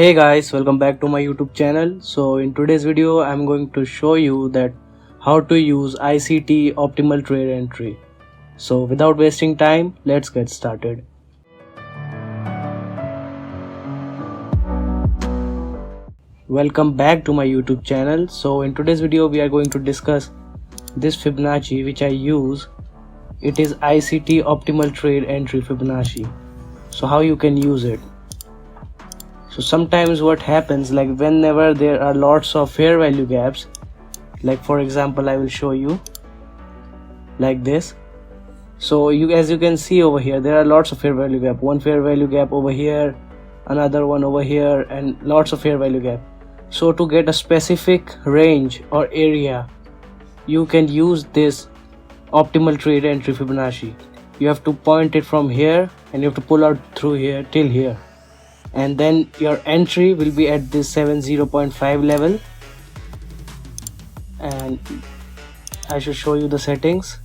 Hey guys, welcome back to my YouTube channel. So in today's video I'm going to show you that how to use ICT Optimal Trade Entry. So without wasting time, let's get started. Welcome back to my YouTube channel. So in today's video we are going to discuss this Fibonacci which I use. It is ICT Optimal Trade Entry Fibonacci. So how you can use it. So sometimes what happens, like whenever there are lots of fair value gaps, like for example I will show you like this. So as you can see over here, there are lots of fair value gap, one fair value gap over here, another one over here, and lots of fair value gap. So to get a specific range or area, you can use this optimal trade entry Fibonacci. You have to point it from here and you have to pull out through here till here, and then your entry will be at this 70.5 level. And I should show you the settings.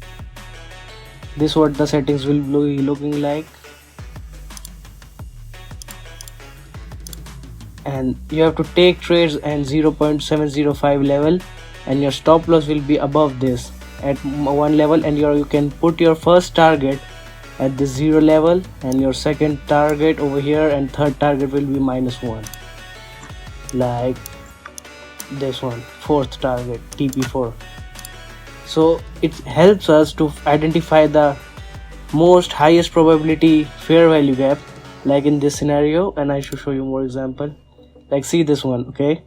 This is what the settings will be looking like, and you have to take trades at 0.705 level, and your stop loss will be above this at one level, and you can put your first target at the 0 level, and your second target over here, and third target will be -1, like this one, fourth target TP4. So it helps us to identify the most highest probability fair value gap, like in this scenario, and I should show you more example. Like see this one, okay,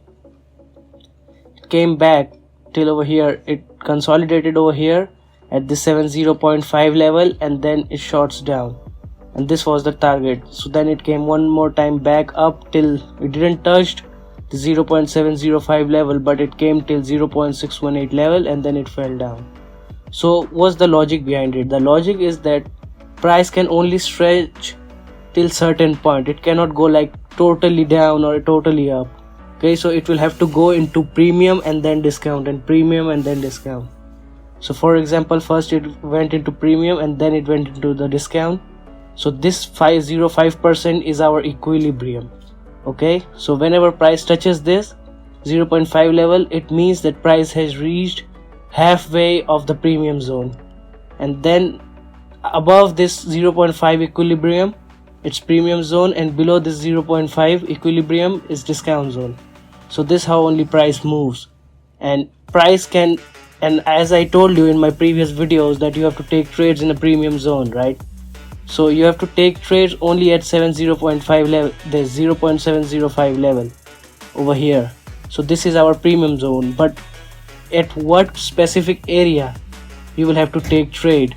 it came back till over here, it consolidated over here at the 70.5 level, and then it shorts down, and this was the target. So then it came one more time back up till it didn't touch the 0.705 level, but it came till 0.618 level, and then it fell down. So what's the logic behind it? The logic is that price can only stretch till certain point. It cannot go like totally down or totally up. Okay, so it will have to go into premium and then discount, and premium and then discount. So for example, first it went into premium and then it went into the discount. So this 505% is our equilibrium. Okay, so whenever price touches this 0.5 level, it means that price has reached halfway of the premium zone, and then above this 0.5 equilibrium it's premium zone, and below this 0.5 equilibrium is discount zone. So this how only price moves, and price can, and as I told you in my previous videos, that you have to take trades in a premium zone, right? So you have to take trades only at 70.5 level, there's 0.705 level over here. So this is our premium zone, but at what specific area you will have to take trade.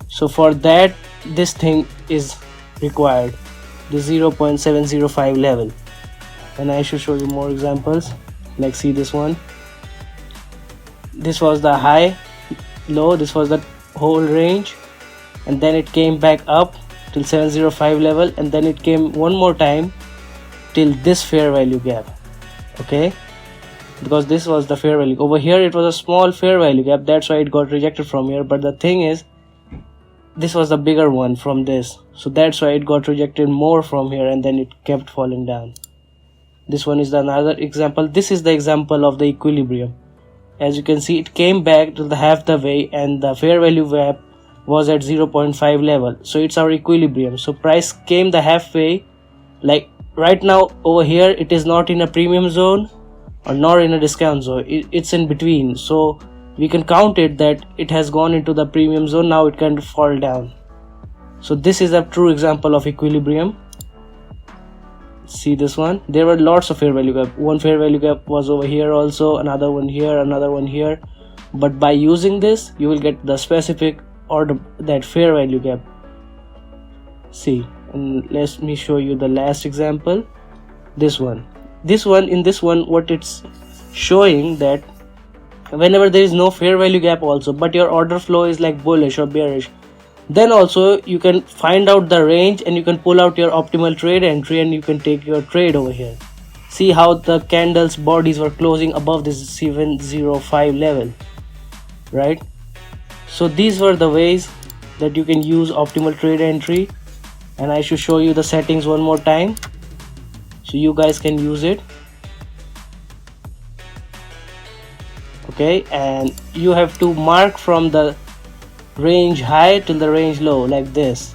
So for that, this thing is required, the 0.705 level, and I should show you more examples. Like see this one, this was the high, low, this was the whole range, and then it came back up till 705 level, and then it came one more time till this fair value gap. Okay, because this was the fair value over here, it was a small fair value gap, that's why it got rejected from here. But the thing is, this was the bigger one from this, so that's why it got rejected more from here, and then it kept falling down. This one is another example. This is the example of the equilibrium. As you can see, it came back to the half the way, and the fair value gap was at 0.5 level, so it's our equilibrium. So price came the halfway, like right now over here it is not in a premium zone or nor in a discount zone, it's in between. So we can count it that it has gone into the premium zone, now it can fall down. So this is a true example of equilibrium. See this one, there were lots of fair value gap, one fair value gap was over here also, another one here, another one here, but by using this you will get the specific or that fair value gap. See, and let me show you the last example. This one, in this one what it's showing, that whenever there is no fair value gap also, but your order flow is like bullish or bearish, then also you can find out the range and you can pull out your optimal trade entry and you can take your trade over here. See how the candles bodies were closing above this 705 level, right? So these were the ways that you can use optimal trade entry, and I should show you the settings one more time. so you guys can use it. Okay, and you have to mark from the range high till the range low, like this.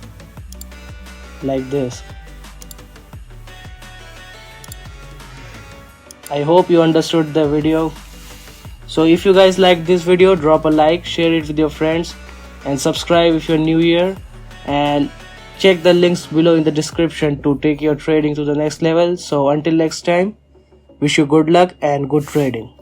I hope you understood the video. So if you guys like this video, drop a like, share it with your friends, and subscribe if you're new here, and check the links below in the description to take your trading to the next level. So until next time, wish you good luck and good trading.